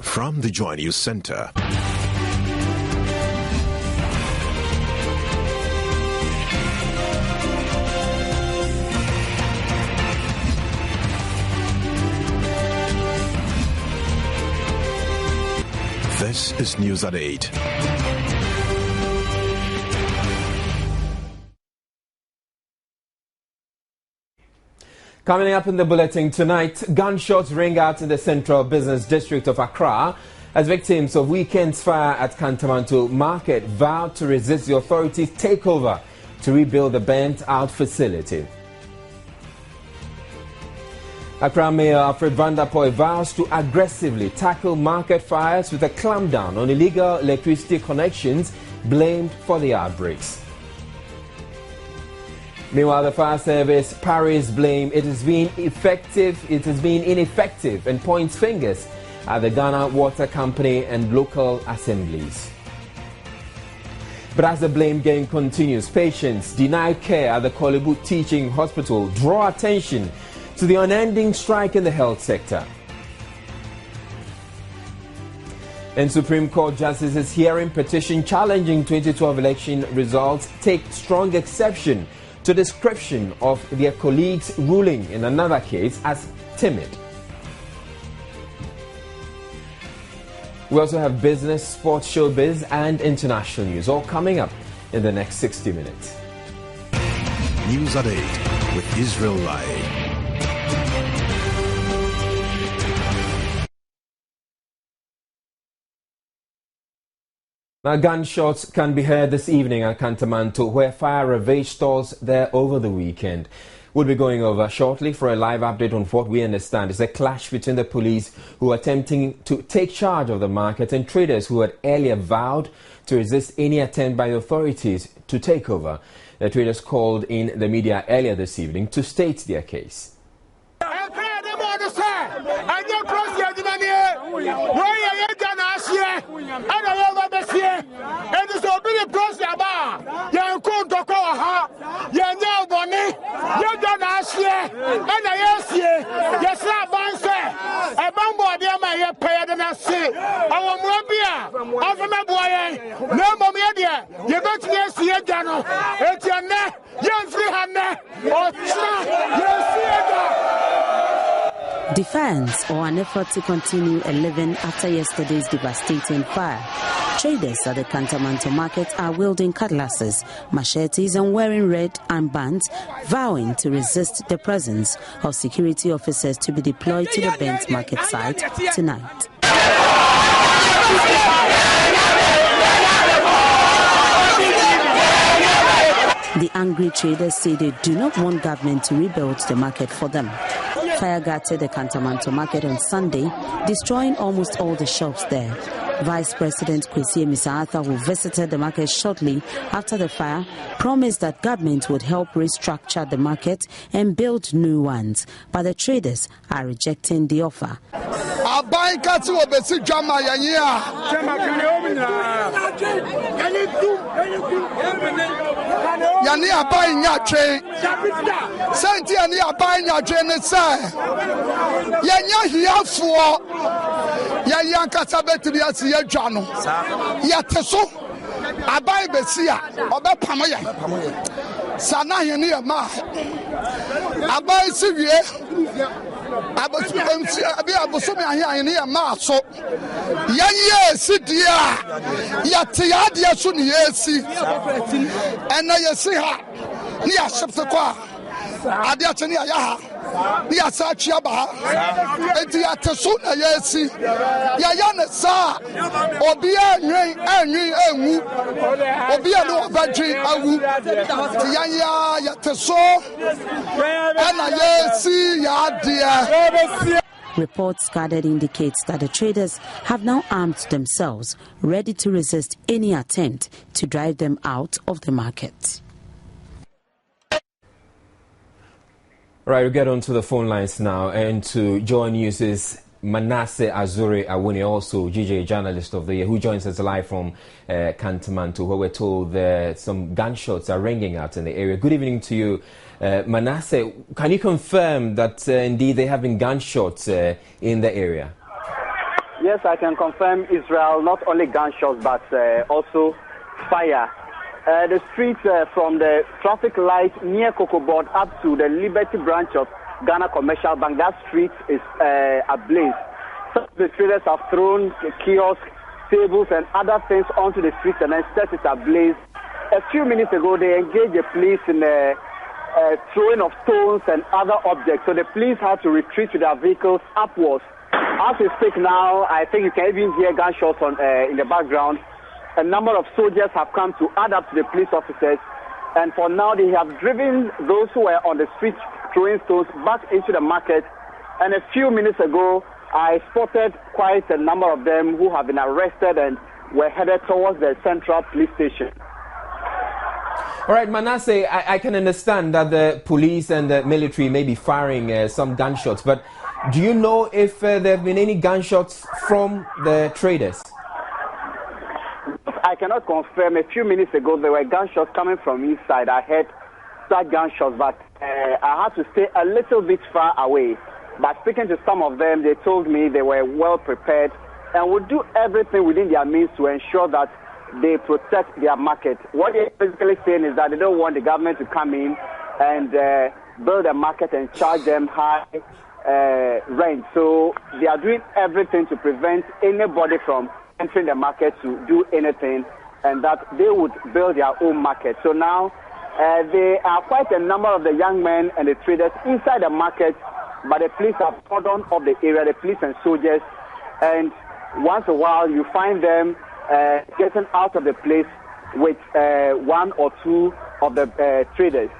From the Joy News Center. This is News at 8. Coming up in the bulletin tonight, gunshots ring out in the central business district of Accra as victims of weekend's fire at Kantamanto Market vowed to resist the authorities' takeover to rebuild the burnt-out facility. Accra Mayor Alfred Vanderpoy vows to aggressively tackle market fires with a clampdown on illegal electricity connections blamed for the outbreaks. Meanwhile, the fire service parries blame it has been ineffective and points fingers at the Ghana Water Company and local assemblies. But as the blame game continues, patients denied care at the Kolebu Teaching Hospital draw attention to the unending strike in the health sector. And Supreme Court justices hearing petition challenging 2012 election results take strong exception to description of their colleagues' ruling in another case as timid. We also have business, sports, showbiz, and international news, all coming up in the next 60 minutes. News at 8 with Israel Lai. Now, gunshots can be heard this evening at Kantamanto, where fire ravaged stores there over the weekend. We'll be going over shortly for a live update on what we understand is a clash between the police who are attempting to take charge of the market and traders who had earlier vowed to resist any attempt by the authorities to take over. The traders called in the media earlier this evening to state their case. Defense or an effort to continue a living after yesterday's devastating fire. Traders at the Kantamanto Market are wielding cutlasses, machetes and wearing red armbands, vowing to resist the presence of security officers to be deployed to the Bent Market site tonight. The angry traders say they do not want government to rebuild the market for them. Fire gutted the Kantamanto Market on Sunday, destroying almost all the shops there. Vice President Kwesi Amissah-Arthur, who visited the market shortly after the fire, promised that government would help restructure the market and build new ones. But the traders are rejecting the offer. Yani abai nyache senti ani abai nyache ne say yanya hiafuo yanya nkasa betiri asi yadwa no yateso abai besia obepamo ya sana ye ne ma abai siwie abosomi ahia ne ma so yanye sidia yate yadia so ne yesi ena yesi ha ni ashepse kwa ade atene ya ha ni asachi aba enti ateso na yesi ya ne sa obi anwen enwu obi no obadwe awu yanya yateso ena yesi ya dia. Reports gathered indicates that the traders have now armed themselves, ready to resist any attempt to drive them out of the market. Right, we'll get onto the phone lines now and to join News' Manasseh Azure Awuni, also GJ Journalist of the Year, who joins us live from Kantamanto, where we're told that some gunshots are ringing out in the area. Good evening to you, Manasseh. Can you confirm that indeed there have been gunshots in the area? Yes, I can confirm, Israel, not only gunshots but also fire. The streets from the traffic light near Cocoa Board up to the Liberty branch of Ghana Commercial Bank, that street is ablaze. Some of the traders have thrown kiosks, tables and other things onto the streets and then set it ablaze. A few minutes ago, they engaged the police in the throwing of stones and other objects. So the police had to retreat with their vehicles upwards. As we speak now, I think you can even hear gunshots in the background. A number of soldiers have come to add up to the police officers. And for now, they have driven those who were on the street throwing stones back into the market. And a few minutes ago, I spotted quite a number of them who have been arrested and were headed towards the central police station. All right, Manasseh, I can understand that the police and the military may be firing some gunshots, but do you know if there have been any gunshots from the traders? I cannot confirm. A few minutes ago, there were gunshots coming from inside. I heard such gunshots, but I had to stay a little bit far away. But speaking to some of them, they told me they were well prepared and would do everything within their means to ensure that they protect their market. What they're basically saying is that they don't want the government to come in and build a market and charge them high rent. So they are doing everything to prevent anybody from entering the market to do anything, and that they would build their own market. So now there are quite a number of the young men and the traders inside the market, but the police have cordoned off the area, the police and soldiers, and once in a while you find them getting out of the place with one or two of the traders.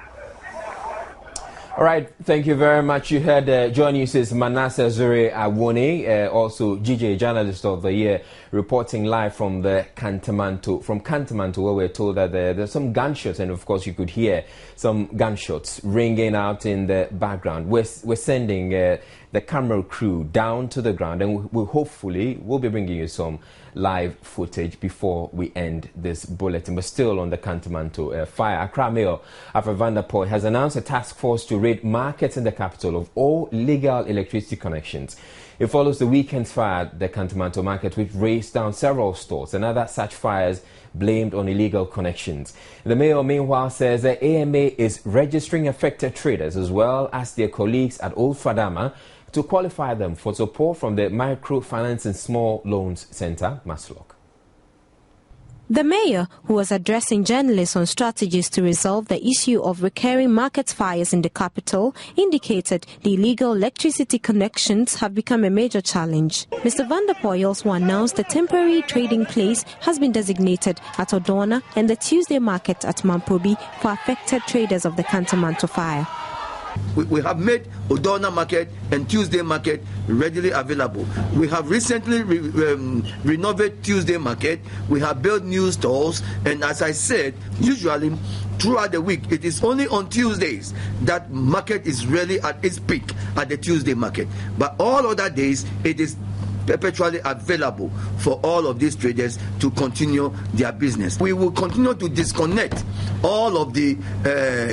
All right, thank you very much. You heard Joy News' Manasseh Zure Awone, also GJ Journalist of the Year, reporting live from the Kantamanto, where we're told that there's some gunshots, and of course you could hear some gunshots ringing out in the background. We're sending the camera crew down to the ground, and we'll be bringing you some live footage before we end this bulletin. But still on the Kantamanto fire, Accra Mayor Alfred Vanderpoel has announced a task force to raid markets in the capital of all legal electricity connections. It follows the weekend's fire at the Kantamanto market, which razed down several stores and other such fires blamed on illegal connections. The mayor, meanwhile, says the AMA is registering affected traders as well as their colleagues at Old Fadama to qualify them for support from the Microfinance and Small Loans Centre, Maslock. The mayor, who was addressing journalists on strategies to resolve the issue of recurring market fires in the capital, indicated the illegal electricity connections have become a major challenge. Mr. Vanderpoel also announced a temporary trading place has been designated at Odona and the Tuesday market at Mamprobi for affected traders of the Kantamanto fire. We have made Odona Market and Tuesday Market readily available. We have recently renovated Tuesday Market. We have built new stores, and as I said, usually throughout the week, it is only on Tuesdays that market is really at its peak at the Tuesday Market. But all other days, it is perpetually available for all of these traders to continue their business. We will continue to disconnect all of the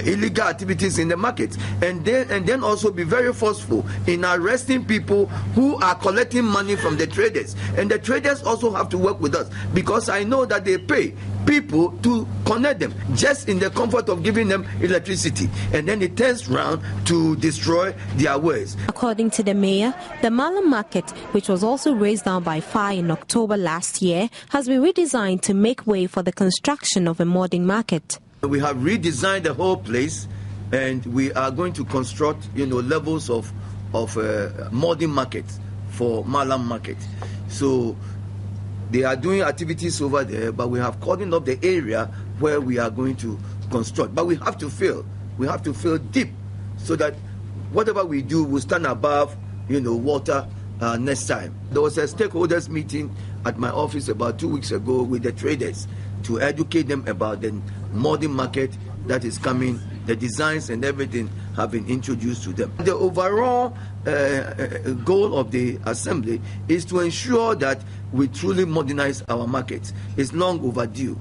illegal activities in the market, and then also be very forceful in arresting people who are collecting money from the traders. And the traders also have to work with us, because I know that they pay people to connect them just in the comfort of giving them electricity, and then it turns round to destroy their wares. According to the mayor, the Malam market, which was also razed down by fire in October last year, has been redesigned to make way for the construction of a modern market. We have redesigned the whole place, and we are going to construct, levels of modern markets for Malam market. So they are doing activities over there, but we have cordoned up the area where we are going to construct. But we have to fill deep, so that whatever we do will stand above, water next time. There was a stakeholders meeting at my office about 2 weeks ago with the traders to educate them about the modern market that is coming. The designs and everything have been introduced to them. The overall goal of the assembly is to ensure that we truly modernize our markets. It's long overdue.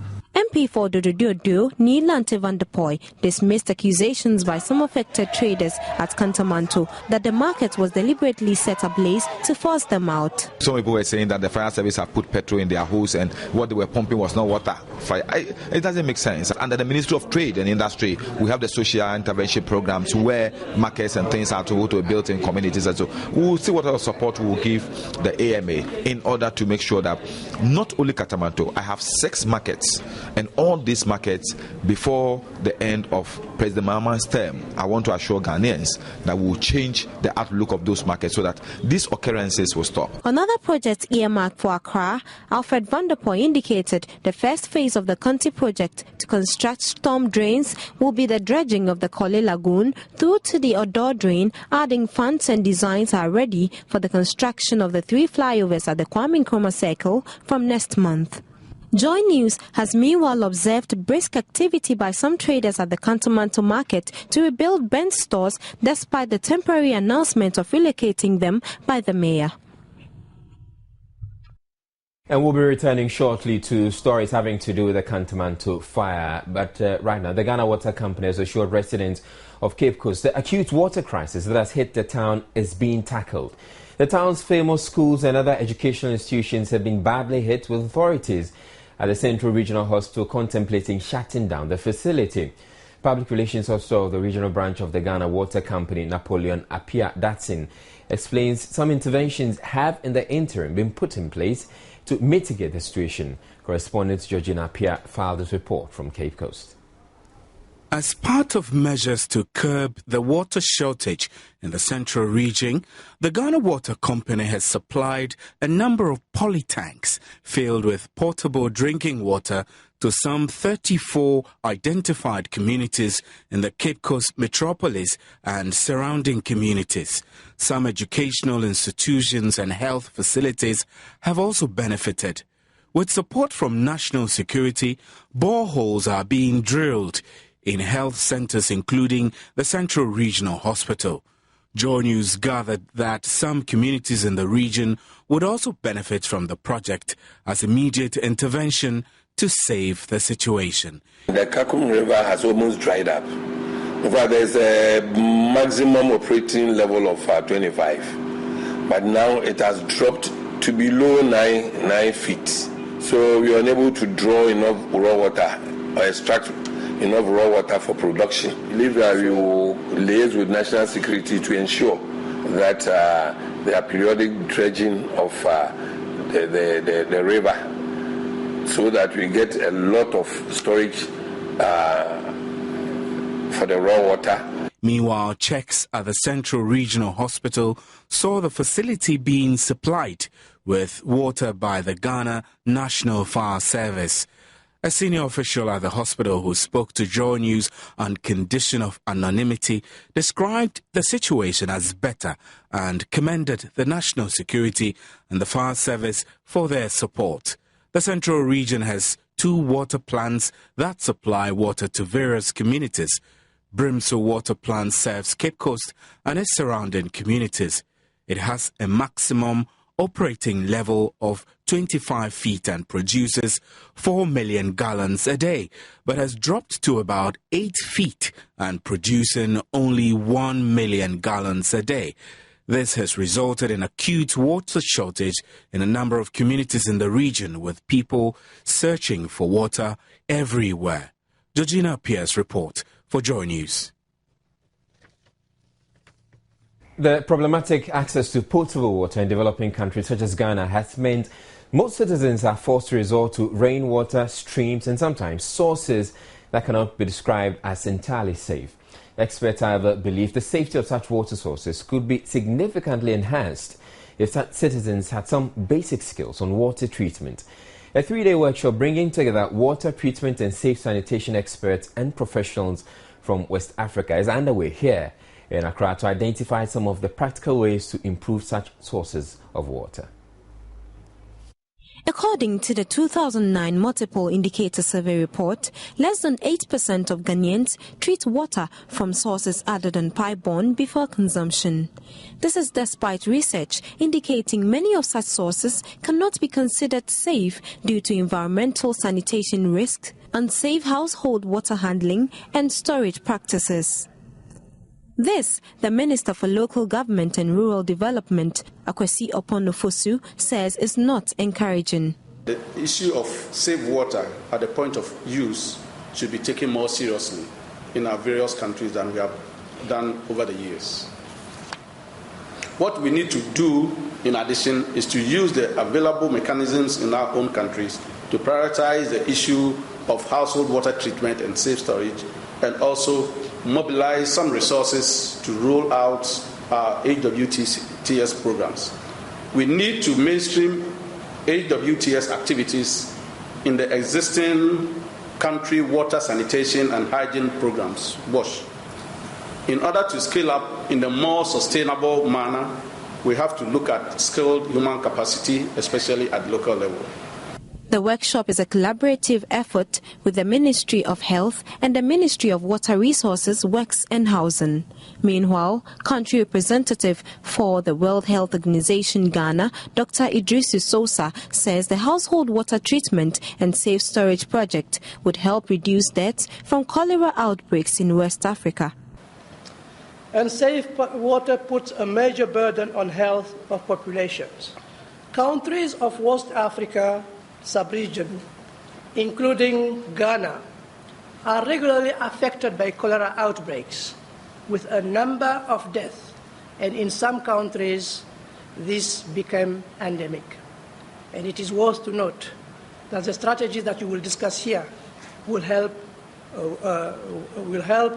MP for Dododo, Neelante van der Poy, dismissed accusations by some affected traders at Kantamanto that the market was deliberately set ablaze to force them out. Some people were saying that the fire service have put petrol in their hose and what they were pumping was not water. It doesn't make sense. Under the Ministry of Trade and Industry, we have the social intervention programs where markets and things are to be built in communities. And so we will see what other support we will give the AMA in order to make sure that not only Kantamanto, I have 6 markets, and all these markets before the end of President Mahama's term, I want to assure Ghanaians that we will change the outlook of those markets so that these occurrences will stop. Another project earmarked for Accra, Alfred van der Poy indicated the first phase of the Conti project to construct storm drains will be the dredging of the Kole Lagoon through to the Odor drain, adding funds and designs are ready for the construction of the 3 flyovers at the Kwame Nkrumah Circle from next month. Joy News has meanwhile observed brisk activity by some traders at the Kantamanto market to rebuild bent stores despite the temporary announcement of relocating them by the mayor. And we'll be returning shortly to stories having to do with the Kantamanto fire. But right now, the Ghana Water Company has assured residents of Cape Coast the acute water crisis that has hit the town is being tackled. The town's famous schools and other educational institutions have been badly hit, with authorities at the Central Regional Hospital contemplating shutting down the facility. Public Relations Officer of the regional branch of the Ghana Water Company, Napoleon Apia Datsin, explains some interventions have in the interim been put in place to mitigate the situation. Correspondent Georgina Apia filed this report from Cape Coast. As part of measures to curb the water shortage in the central region, the Ghana Water Company has supplied a number of polytanks filled with portable drinking water to some 34 identified communities in the Cape Coast metropolis and surrounding communities. Some educational institutions and health facilities have also benefited. With support from national security, boreholes are being drilled in health centers, including the Central Regional Hospital. Joy News gathered that some communities in the region would also benefit from the project as immediate intervention to save the situation. The Kakum River has almost dried up. In fact, there's a maximum operating level of 25, but now it has dropped to below 9 feet. So we are unable to draw enough raw water or extract enough raw water for production. I believe that we will liaise with national security to ensure that there are periodic dredging of the river so that we get a lot of storage for the raw water. Meanwhile, checks at the Central Regional Hospital saw the facility being supplied with water by the Ghana National Fire Service. A senior official at the hospital who spoke to Joy News on condition of anonymity described the situation as better and commended the national security and the fire service for their support. The Central Region has 2 water plants that supply water to various communities. Brimso Water Plant serves Cape Coast and its surrounding communities. It has a maximum operating level of 25 feet and produces 4 million gallons a day, but has dropped to about 8 feet and producing only 1 million gallons a day. This has resulted in acute water shortage in a number of communities in the region, with people searching for water everywhere. Georgina Pierce report for Joy News. The problematic access to potable water in developing countries such as Ghana has meant most citizens are forced to resort to rainwater, streams and sometimes sources that cannot be described as entirely safe. Experts, however, believe the safety of such water sources could be significantly enhanced if citizens had some basic skills on water treatment. A 3-day workshop bringing together water treatment and safe sanitation experts and professionals from West Africa is underway here in Accra to identify some of the practical ways to improve such sources of water. According to the 2009 Multiple Indicator Survey report, less than 8% of Ghanaians treat water from sources other than pipe-borne before consumption. This is despite research indicating many of such sources cannot be considered safe due to environmental sanitation risks, unsafe household water handling and storage practices. This, the Minister for Local Government and Rural Development, Akwasi Oponofosu, says is not encouraging. The issue of safe water at the point of use should be taken more seriously in our various countries than we have done over the years. What we need to do, in addition, is to use the available mechanisms in our own countries to prioritize the issue of household water treatment and safe storage, and also mobilize some resources to roll out our HWTS programs. We need to mainstream HWTS activities in the existing country water sanitation and hygiene programs, WASH. In order to scale up in a more sustainable manner, we have to look at skilled human capacity, especially at local level. The workshop is a collaborative effort with the Ministry of Health and the Ministry of Water Resources, Works and Housing. Meanwhile, country representative for the World Health Organization Ghana, Dr. Idrisu Sosa, says the household water treatment and safe storage project would help reduce deaths from cholera outbreaks in West Africa. Unsafe water puts a major burden on health of populations. Countries of West Africa sub-region, including Ghana, are regularly affected by cholera outbreaks, with a number of deaths, and in some countries this became endemic. And it is worth to note that the strategies that you will discuss here will help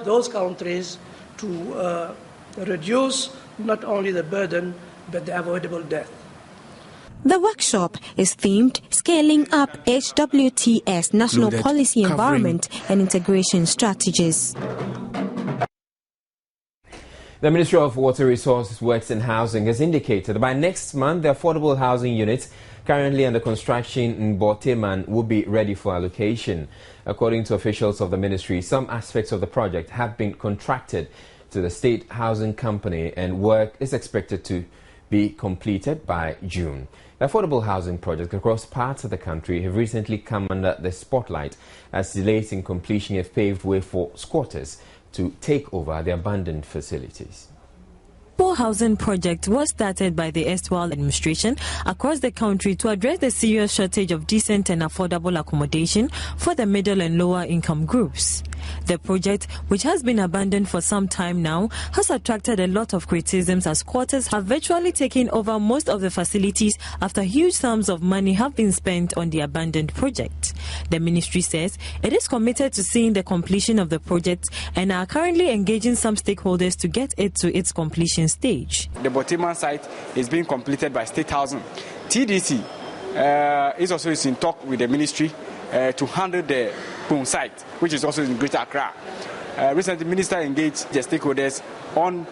those countries to reduce not only the burden but the avoidable death. The workshop is themed Scaling Up HWTS National Policy Environment and Integration Strategies. The Ministry of Water Resources, Works and Housing has indicated that by next month, the affordable housing units currently under construction in Borteman will be ready for allocation. According to officials of the ministry, some aspects of the project have been contracted to the State Housing Company and work is expected to be completed by June. The affordable housing projects across parts of the country have recently come under the spotlight as delays in completion have paved way for squatters to take over the abandoned facilities. The housing project was started by the erstwhile administration across the country to address the serious shortage of decent and affordable accommodation for the middle and lower income groups. The project, which has been abandoned for some time now, has attracted a lot of criticisms as squatters have virtually taken over most of the facilities after huge sums of money have been spent on the abandoned project. The ministry says it is committed to seeing the completion of the project and are currently engaging some stakeholders to get it to its completion stage. The Borteman site is being completed by State Housing. TDC is also in talk with the ministry to handle the Pung site, which is also in Greater Accra. Recently, the minister engaged the stakeholders on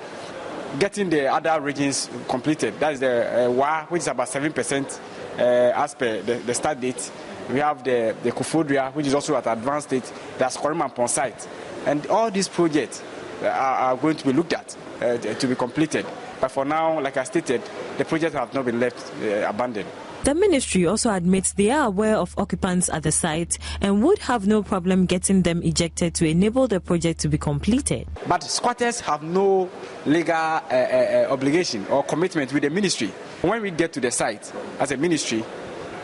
getting the other regions completed. That is the WA, which is about 7% as per the start date. We have the Kufodria, which is also at advanced state. That's Korima Pong site. And all these projects are going to be looked at to be completed. But for now, like I stated, the projects have not been left abandoned. The ministry also admits they are aware of occupants at the site and would have no problem getting them ejected to enable the project to be completed. But squatters have no legal obligation or commitment with the ministry. When we get to the site as a ministry,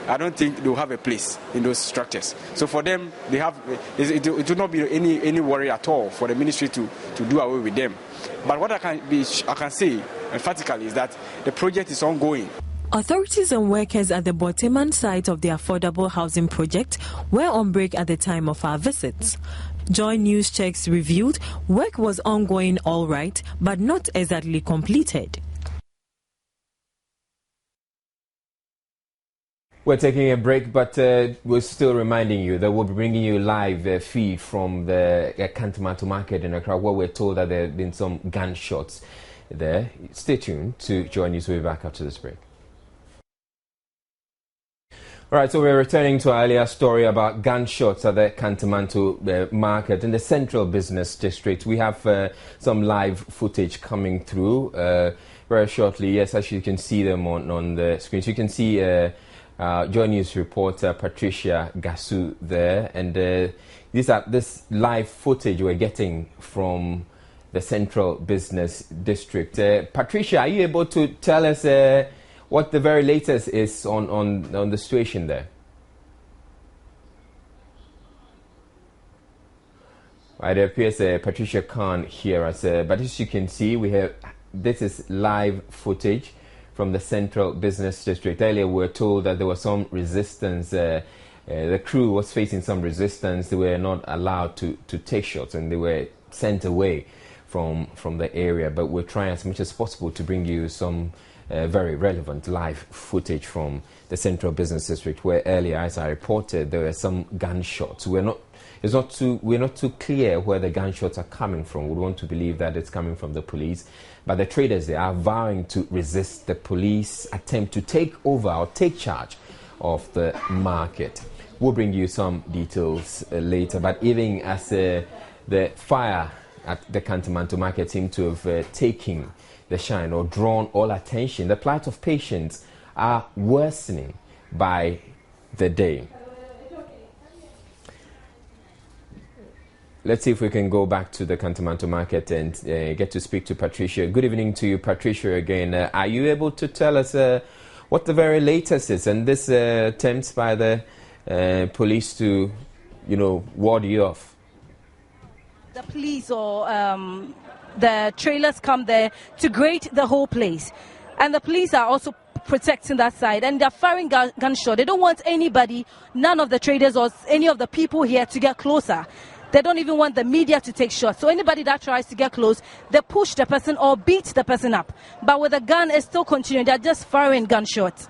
I don't think they will have a place in those structures. So for them, it will not be any worry at all for the ministry to do away with them. But what I can say emphatically is that the project is ongoing. Authorities and workers at the Borteman site of the affordable housing project were on break at the time of our visits. Joy News checks revealed work was ongoing all right, but not exactly completed. We're taking a break, but we're still reminding you that we'll be bringing you live feed from the Kantamanto market in Accra, where we're told that there have been some gunshots there. Stay tuned to Joy News. We'll be back after this break. All right, so we're returning to our earlier story about gunshots at the Kantamanto market in the central business district. We have some live footage coming through very shortly. Yes, as you can see them on the screen. So you can see Joy News reporter Patricia Gasu there, and this live footage we're getting from the Central Business District. Patricia, are you able to tell us what the very latest is on the situation there? It appears Patricia can't hear us, but as you can see, this is live footage from the Central Business District. Earlier we were told that there was some resistance. The crew was facing some resistance. They were not allowed to take shots, and they were sent away from the area. But we're trying as much as possible to bring you some very relevant live footage from the Central Business District, where earlier, as I reported, there were some gunshots. We're not too clear where the gunshots are coming from. We want to believe that it's coming from the police, but the traders, they are vowing to resist the police attempt to take over or take charge of the market. We'll bring you some details later, but even as the fire at the Kantamanto market seemed to have taken the shine or drawn all attention, the plight of patients are worsening by the day. Let's see if we can go back to the Kantamanto market and get to speak to Patricia. Good evening to you, Patricia, again. Are you able to tell us what the very latest is and this attempts by the police to, ward you off? The police or the trailers come there to grade the whole place. And the police are also protecting that side, and they're firing gunshot. They don't want anybody, none of the traders or any of the people here to get closer. They don't even want the media to take shots. So anybody that tries to get close, they push the person or beat the person up. But with the gun, it's still continuing. They're just firing gunshots.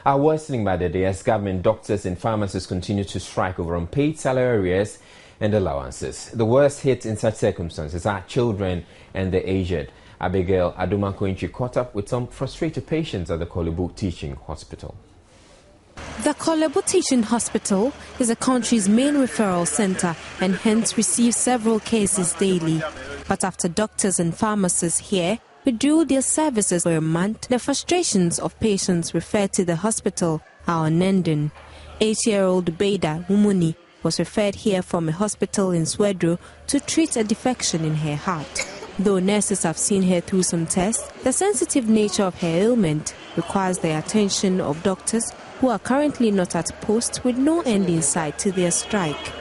Are worsening by the day as government doctors and pharmacists continue to strike over unpaid salary arrears and allowances. The worst hit in such circumstances are children and the aged. Abigail Adumakoinchi caught up with some frustrated patients at the Korle Bu Teaching Hospital. The Korle Bu Teaching Hospital is the country's main referral center and hence receives several cases daily. But after doctors and pharmacists here withdrew their services for a month, the frustrations of patients referred to the hospital are unending. 8-year-old Beda Mumuni was referred here from a hospital in Swedru to treat a defection in her heart. Though nurses have seen her through some tests, the sensitive nature of her ailment requires the attention of doctors who are currently not at post with no end in sight to their strike.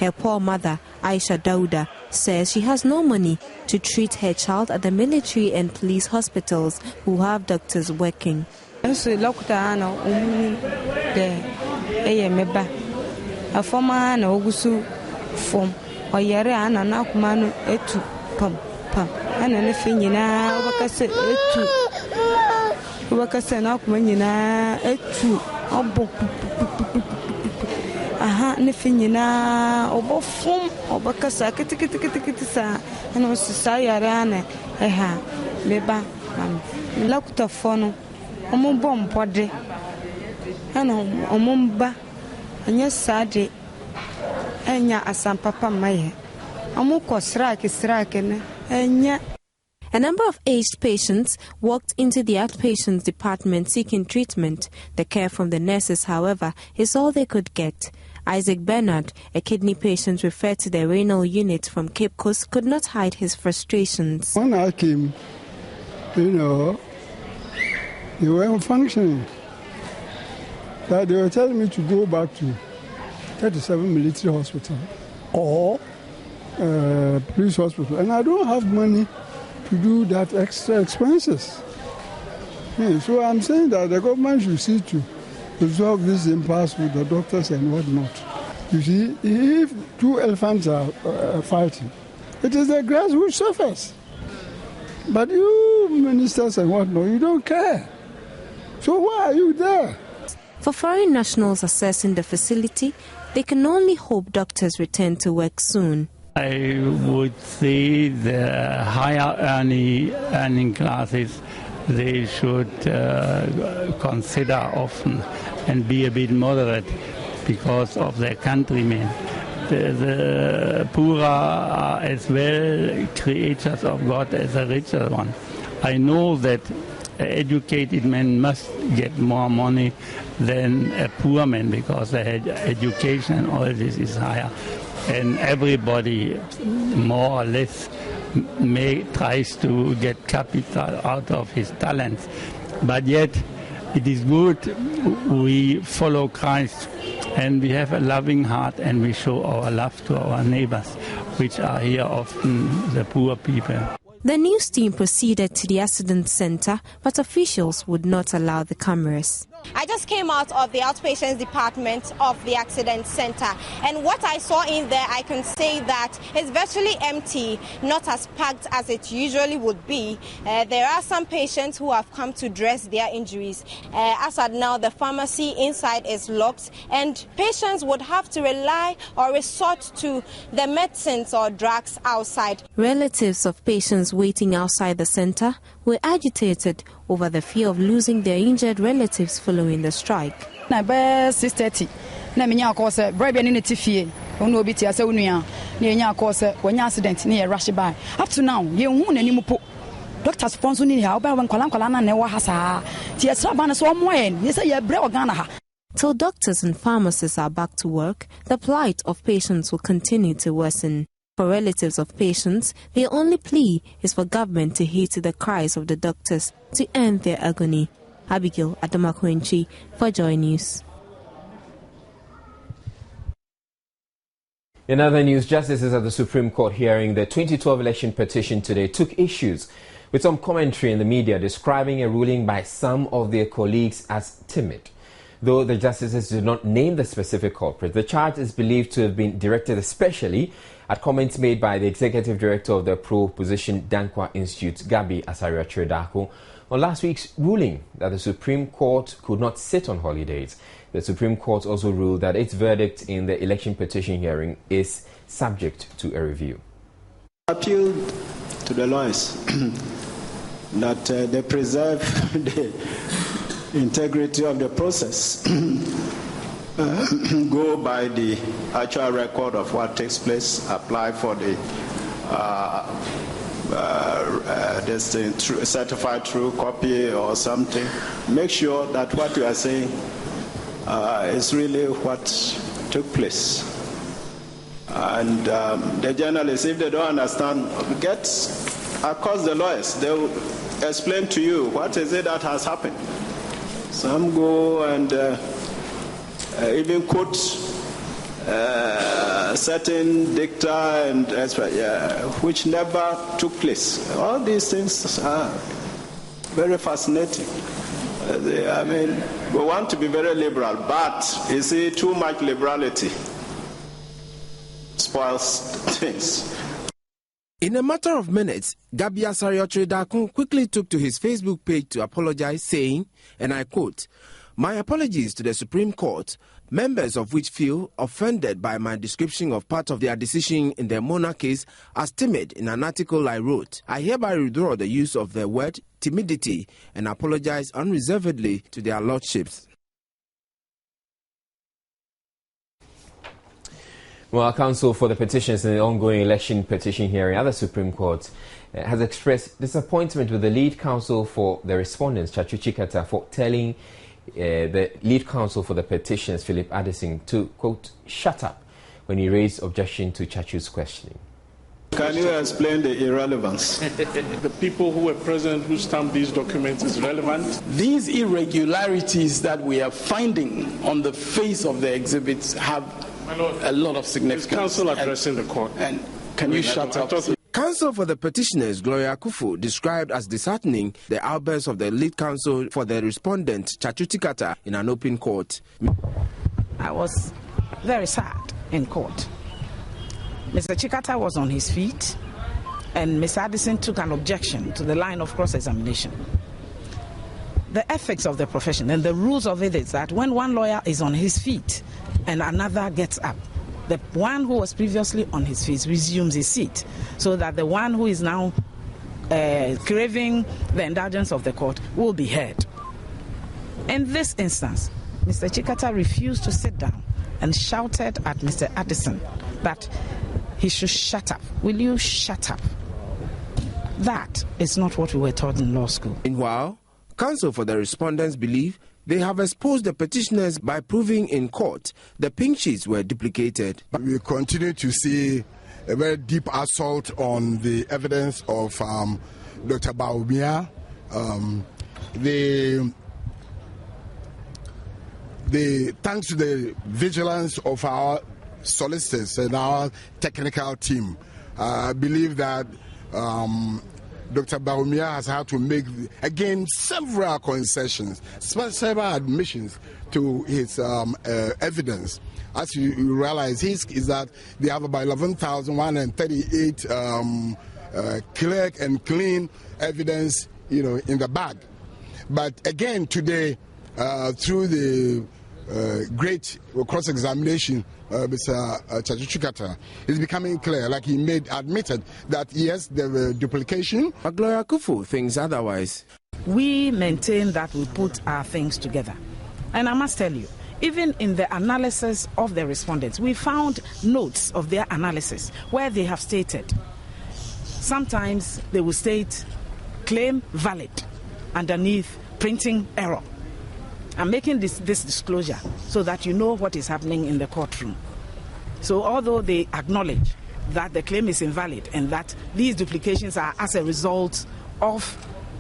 Her poor mother, Aisha Dauda, says she has no money to treat her child at the military and police hospitals who have doctors working. Ana nufin yana wakasa na kuma yana etu obo aha nufin yana obo fum obakasa kiti sa ana sa yare ana eha meba lakuta fono omo bom pode ana omo mba anya sade anya asampapa maye omo ko strike ne. A number of aged patients walked into the outpatients department seeking treatment. The care from the nurses, however, is all they could get. Isaac Bernard, a kidney patient referred to the renal unit from Cape Coast, could not hide his frustrations. When I came, they weren't functioning. But they were telling me to go back to 37 military hospital or police hospital, and I don't have money to do that extra expenses. So I'm saying that the government should see to resolve this impasse with the doctors and whatnot. You see, if two elephants are fighting, it is the grass which suffers. But you ministers and whatnot, you don't care. So why are you there? For foreign nationals assessing the facility, they can only hope doctors return to work soon. I would say the higher earning classes, they should consider often and be a bit moderate because of their countrymen. the poor are as well creatures of God as the richer one. I know that an educated man must get more money than a poor man because the education and all this is higher. And everybody more or less tries to get capital out of his talents. But yet it is good we follow Christ and we have a loving heart and we show our love to our neighbors, which are here often the poor people. The news team proceeded to the accident center, but officials would not allow the cameras. I just came out of the outpatients department of the accident center, and what I saw in there, I can say that it's virtually empty, not as packed as it usually would be. There are some patients who have come to dress their injuries. As at now, the pharmacy inside is locked, and patients would have to rely or resort to the medicines or drugs outside. Relatives of patients waiting outside the center were agitated over the fear of losing their injured relatives following the strike. Na be 6:30 na me nya cause bribe ni tifie ono obi ti ase onua na nya cause wanya accident na rush by up to now ye hu na nimu po doctor sponsor ni ha oba nkwala na ne wa ha sa ti esra ba na so mo en ye say ye bre organa ha. Till doctors and pharmacists are back to work, the plight of patients will continue to worsen. For relatives of patients, their only plea is for government to heed to the cries of the doctors to end their agony. Abigail Adamakwenchi for Joy News. In other news, justices at the Supreme Court hearing the 2012 election petition today took issues with some commentary in the media describing a ruling by some of their colleagues as timid. Though the justices did not name the specific culprit, the charge is believed to have been directed especially at comments made by the executive director of the pro-opposition Dankwa Institute, Gabi Asare-Akyere-Darko, on last week's ruling that the Supreme Court could not sit on holidays. The Supreme Court also ruled that its verdict in the election petition hearing is subject to a review. Appealed to the lawyers that they preserve the integrity of the process. Go by the actual record of what takes place, apply for the certified true copy or something. Make sure that what you are saying is really what took place. And the journalists, if they don't understand, get across the lawyers. They will explain to you what is it that has happened. Some go and even quote certain dicta and which never took place. All these things are very fascinating. I mean, we want to be very liberal, but you see, too much liberality spoils things. In a matter of minutes, Gabi Asare-Akyere-Darko quickly took to his Facebook page to apologize, saying, and I quote, "My apologies to the Supreme Court, members of which feel offended by my description of part of their decision in the Mona case as timid in an article I wrote. I hereby withdraw the use of the word timidity and apologize unreservedly to their lordships." Well, counsel for the petitions in the ongoing election petition hearing at the Supreme Court has expressed disappointment with the lead counsel for the respondents, Chachu Chikata, for telling the lead counsel for the petitions, Philip Addison, to, quote, shut up when he raised objection to Chachu's questioning. Can you explain the irrelevance? The people who were present who stamped these documents is relevant. These irregularities that we are finding on the face of the exhibits have a lot of significance. Is counsel addressing the court? And can you shut up? Counsel for the petitioners, Gloria Kufu, described as disheartening the outburst of the lead counsel for the respondent, Chachu Chikata, in an open court. I was very sad in court. Mr. Chikata was on his feet, and Ms. Addison took an objection to the line of cross-examination. The ethics of the profession and the rules of it is that when one lawyer is on his feet and another gets up, the one who was previously on his feet resumes his seat, so that the one who is now craving the indulgence of the court will be heard. In this instance, Mr. Chikata refused to sit down and shouted at Mr. Addison that he should shut up. Will you shut up? That is not what we were taught in law school. Meanwhile, counsel for the respondents believe they have exposed the petitioners by proving in court the pink sheets were duplicated. We continue to see a very deep assault on the evidence of Dr. Bawumia. Thanks to the vigilance of our solicitors and our technical team, I believe that Dr. Bawumia has had to make, again, several concessions, several admissions to his evidence. As you realize, is that they have about 11,138 clear and clean evidence, in the bag. But again, today, through the great cross-examination, Mr. Chachukata, is becoming clear, like he admitted that yes, there were duplication. But Gloria Kufu thinks otherwise. We maintain that we put our things together. And I must tell you, even in the analysis of the respondents, we found notes of their analysis where they have stated, sometimes they will state, claim valid, underneath printing error. I'm making this disclosure so that you know what is happening in the courtroom. So although they acknowledge that the claim is invalid and that these duplications are as a result of,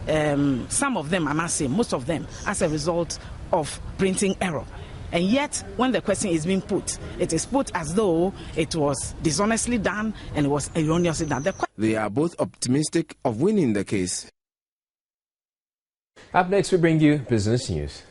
some of them, I must say, most of them, as a result of printing error. And yet, when the question is being put, it is put as though it was dishonestly done and it was erroneously done. They are both optimistic of winning the case. Up next, we bring you business news.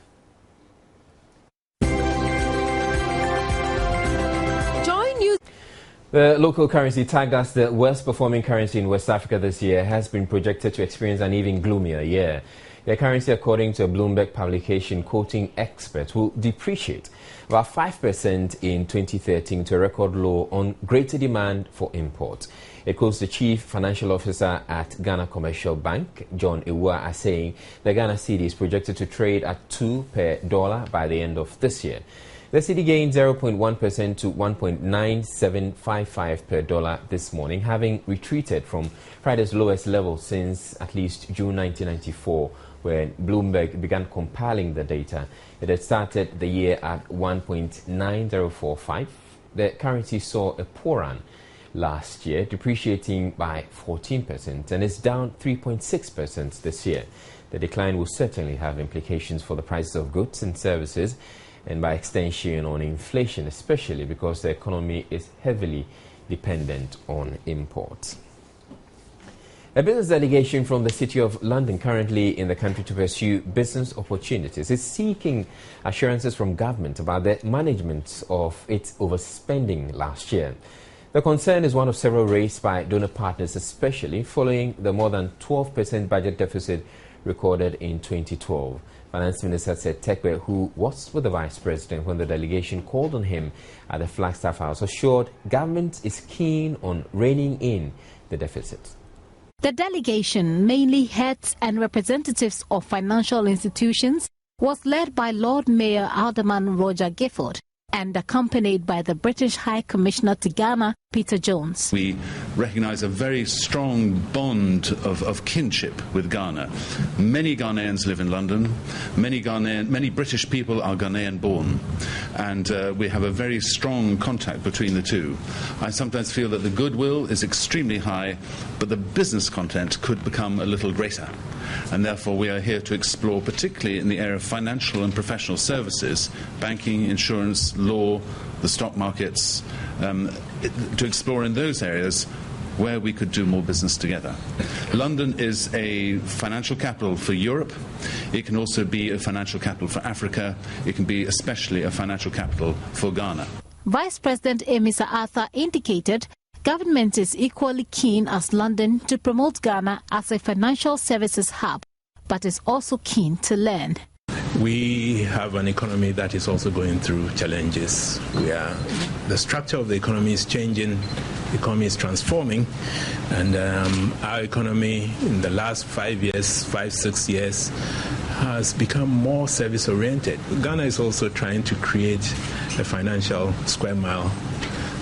The local currency, tagged as the worst performing currency in West Africa this year, has been projected to experience an even gloomier year. The currency, according to a Bloomberg publication quoting experts, will depreciate about 5% in 2013 to a record low on greater demand for imports. It quotes the chief financial officer at Ghana Commercial Bank, John Ewua, as saying the Ghana cedi is projected to trade at 2 per dollar by the end of this year. The cedi gained 0.1% to 1.9755 per dollar this morning, having retreated from Friday's lowest level since at least June 1994, when Bloomberg began compiling the data. It had started the year at 1.9045. The currency saw a poor run last year, depreciating by 14%, and is down 3.6% this year. The decline will certainly have implications for the prices of goods and services, and by extension on inflation, especially because the economy is heavily dependent on imports. A business delegation from the City of London, currently in the country to pursue business opportunities, is seeking assurances from government about the management of its overspending last year. The concern is one of several raised by donor partners, especially following the more than 12% budget deficit recorded in 2012. Finance Minister Seth Terkper, who was with the Vice President when the delegation called on him at the Flagstaff House, assured government is keen on reining in the deficit. The delegation, mainly heads and representatives of financial institutions, was led by Lord Mayor Alderman Roger Gifford and accompanied by the British High Commissioner to Ghana, Peter Jones. We recognise a very strong bond of kinship with Ghana. Many Ghanaians live in London. Many British people are Ghanaian born. And we have a very strong contact between the two. I sometimes feel that the goodwill is extremely high, but the business content could become a little greater. And therefore we are here to explore, particularly in the area of financial and professional services, banking, insurance, law, the stock markets, to explore in those areas where we could do more business together. London is a financial capital for Europe. It can also be a financial capital for Africa. It can be especially a financial capital for Ghana. Vice President Amy Sir Arthur indicated government is equally keen as London to promote Ghana as a financial services hub, but is also keen to learn. We have an economy that is also going through challenges. The structure of the economy is changing, the economy is transforming, and our economy in the last 5-6 years, has become more service-oriented. Ghana is also trying to create a financial square mile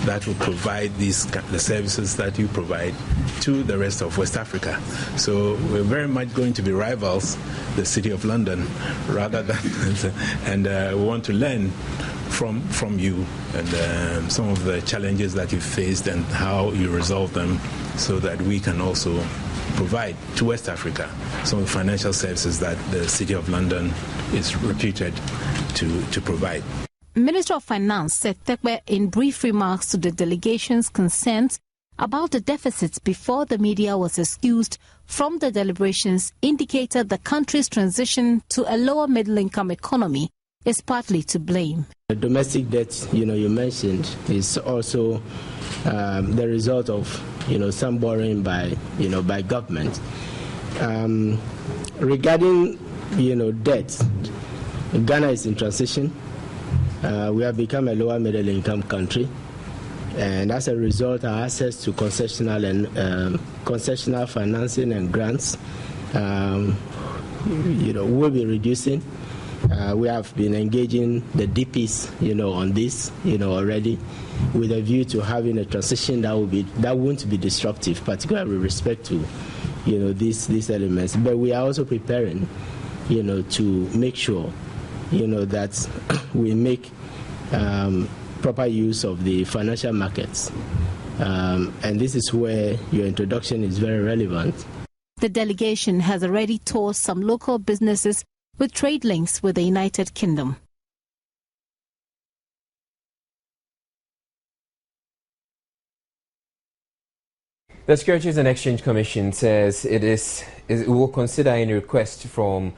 that will provide the services that you provide to the rest of West Africa. So we're very much going to be rivals, the City of London, rather than, and we want to learn from you and some of the challenges that you faced and how you resolve them, so that we can also provide to West Africa some of the financial services that the City of London is reputed to provide. Minister of Finance said Tekbe in brief remarks to the delegation's concerns about the deficits before the media was excused from the deliberations indicated the country's transition to a lower middle-income economy is partly to blame. The domestic debt, you mentioned, is also the result of, some borrowing by government. Regarding, debt, Ghana is in transition. We have become a lower middle-income country, and as a result, our access to concessional and concessional financing and grants, will be reducing. We have been engaging the DPs, on this, already, with a view to having a transition that won't be disruptive, particularly with respect to, these elements. But we are also preparing, to make sure, that we make proper use of the financial markets, and this is where your introduction is very relevant. The delegation has already toured some local businesses with trade links with the United Kingdom. The Securities and Exchange Commission says it will consider any request for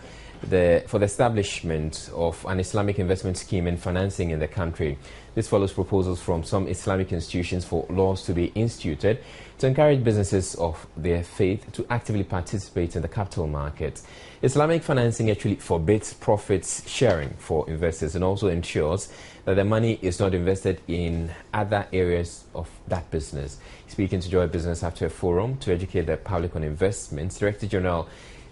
the establishment of an Islamic investment scheme and financing in the country. This follows proposals from some Islamic institutions for laws to be instituted to encourage businesses of their faith to actively participate in the capital market. Islamic financing actually forbids profits sharing for investors and also ensures that the money is not invested in other areas of that business. Speaking to Joy Business after a forum to educate the public on investments, Director General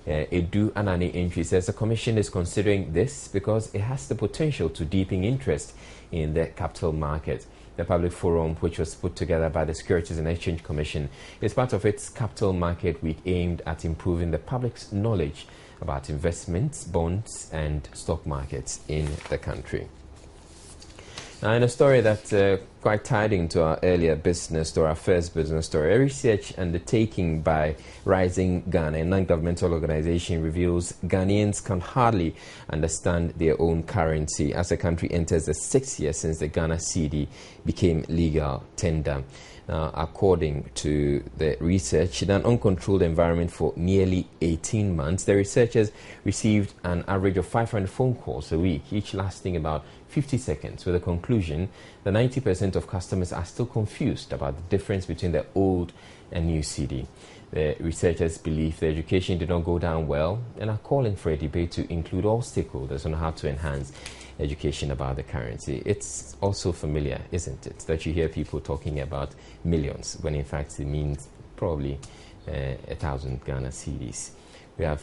Edu Anani Entry says the Commission is considering this because it has the potential to deepen interest in the capital market. The public forum, which was put together by the Securities and Exchange Commission, is part of its Capital Market Week aimed at improving the public's knowledge about investments, bonds and stock markets in the country. Now, in a story that's quite tied into our earlier business story, our first business story, a research undertaking by Rising Ghana, a non-governmental organization, reveals Ghanaians can hardly understand their own currency as the country enters the 6th year since the Ghana cedi became legal tender. According to the research, in an uncontrolled environment for nearly 18 months, the researchers received an average of 500 phone calls a week, each lasting about 50 seconds, with the conclusion that 90% of customers are still confused about the difference between the old and new cedi. The researchers believe the education did not go down well and are calling for a debate to include all stakeholders on how to enhance education about the currency. It's also familiar, isn't it, that you hear people talking about millions when in fact it means probably 1,000 Ghana cedis. We have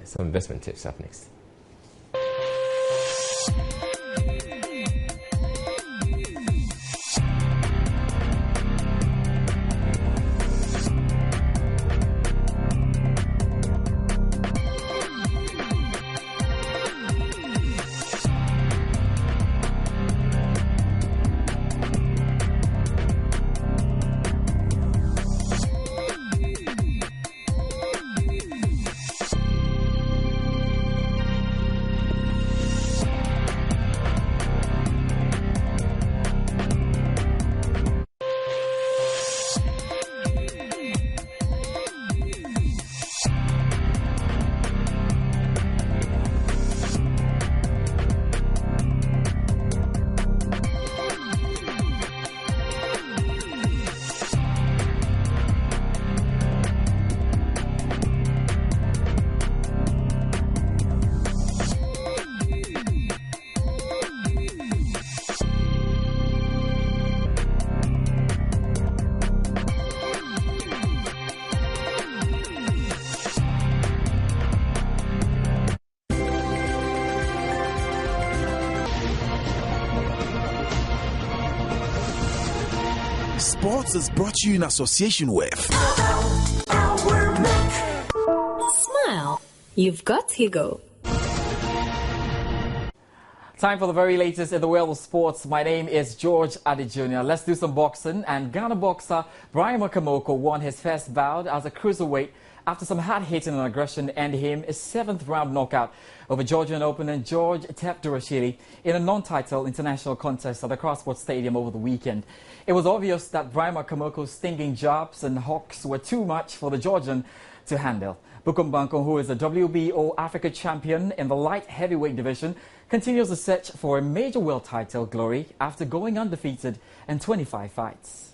some investment tips up next. Sports is brought to you in association with Smile. You've got Higo. Time for the very latest in the world of sports. My name is George Adejunior. Let's do some boxing. And Ghana boxer Brian Makamoko won his first bout as a cruiserweight after some hard-hitting and aggression ended him a 7th-round knockout over Georgian opponent George Tepdurashvili in a non-title international contest at the CrossSports Stadium over the weekend. It was obvious that Brian Makamoko's stinging jabs and hooks were too much for the Georgian to handle. Bukum Bankum, who is a WBO Africa champion in the light heavyweight division, continues the search for a major world title glory after going undefeated in 25 fights.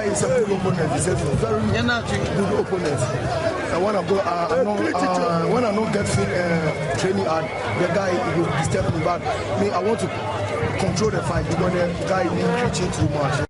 He's a good opponent. He's a very good opponent. And when I don't get fit training and the guy will disturb me, but me, I want to control the fight because the guy is preaching too much.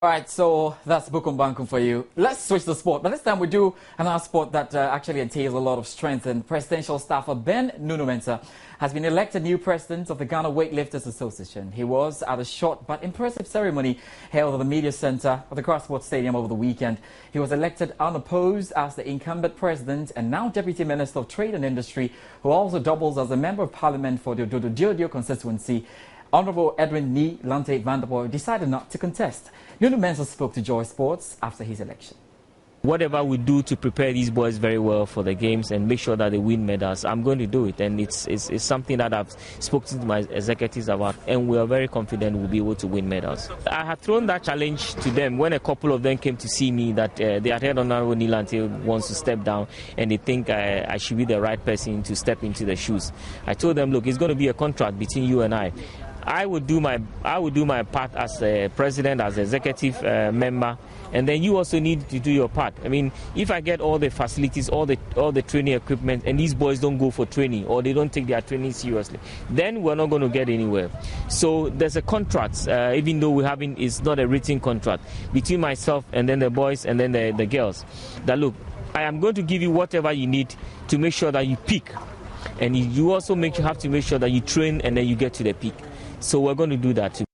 Alright, so that's Bukum Bankum for you. Let's switch the sport, but this time we do another sport that actually entails a lot of strength. And presidential staffer Ben Nuno-Mensah has been elected new president of the Ghana Weightlifters Association. He was at a short but impressive ceremony held at the media center of the CrossSports Stadium over the weekend. He was elected unopposed as the incumbent president and now Deputy Minister of Trade and Industry, who also doubles as a member of parliament for the Dodo constituency. Honorable Edwin Nee Lante Vanderboy decided not to contest. Nuno-Mensah spoke to Joy Sports after his election. Whatever we do to prepare these boys very well for the games and make sure that they win medals, I'm going to do it. And it's something that I've spoken to my executives about, and we are very confident we'll be able to win medals. I have thrown that challenge to them when a couple of them came to see me that they had heard Honorable Nee Lante wants to step down and they think I should be the right person to step into the shoes. I told them, look, it's going to be a contract between you and I. I would do my part as a president, as an executive member, and then you also need to do your part. I mean, if I get all the facilities, all the training equipment, and these boys don't go for training or they don't take their training seriously, then we're not going to get anywhere. So there's a contract, even though it's not a written contract, between myself and then the boys and then the girls. That look, I am going to give you whatever you need to make sure that you peak, and you also have to make sure that you train and then you get to the peak. So we're going to do that too.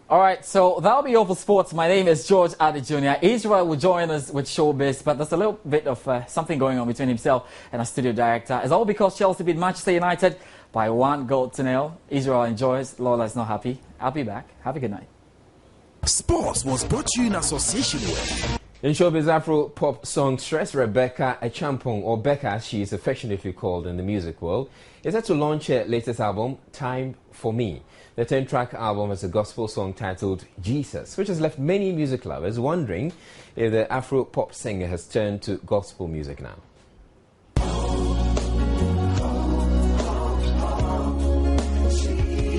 All right, so that'll be all for sports. My name is George Adejunior. Israel will join us with showbiz, but there's a little bit of something going on between himself and our studio director. It's all because Chelsea beat Manchester United by 1-0. Israel enjoys. Lola is not happy. I'll be back. Have a good night. Sports was brought to you in association with. In showbiz, Afro-pop songstress Rebecca Achampong, or Becca as she is affectionately called in the music world, is set to launch her latest album, Time For Me. The 10-track album is a gospel song titled Jesus, which has left many music lovers wondering if the Afro-pop singer has turned to gospel music now.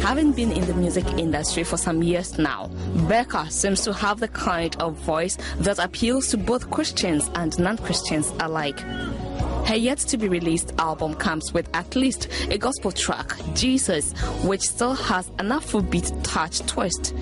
Having been in the music industry for some years now, Becca seems to have the kind of voice that appeals to both Christians and non-Christians alike. Her yet-to-be-released album comes with at least a gospel track, Jesus, which still has an Afrobeat touch twist.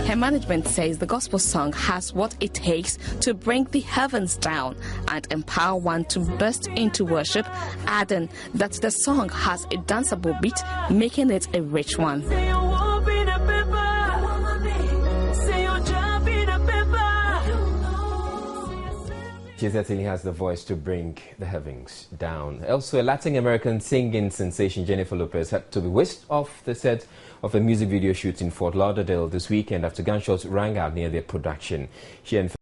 Her management says the gospel song has what it takes to bring the heavens down and empower one to burst into worship, adding that the song has a danceable beat, making it a rich one. She certainly has the voice to bring the heavens down. Also, Latin American singing sensation Jennifer Lopez had to be whisked off the set of a music video shoot in Fort Lauderdale this weekend after gunshots rang out near their production. She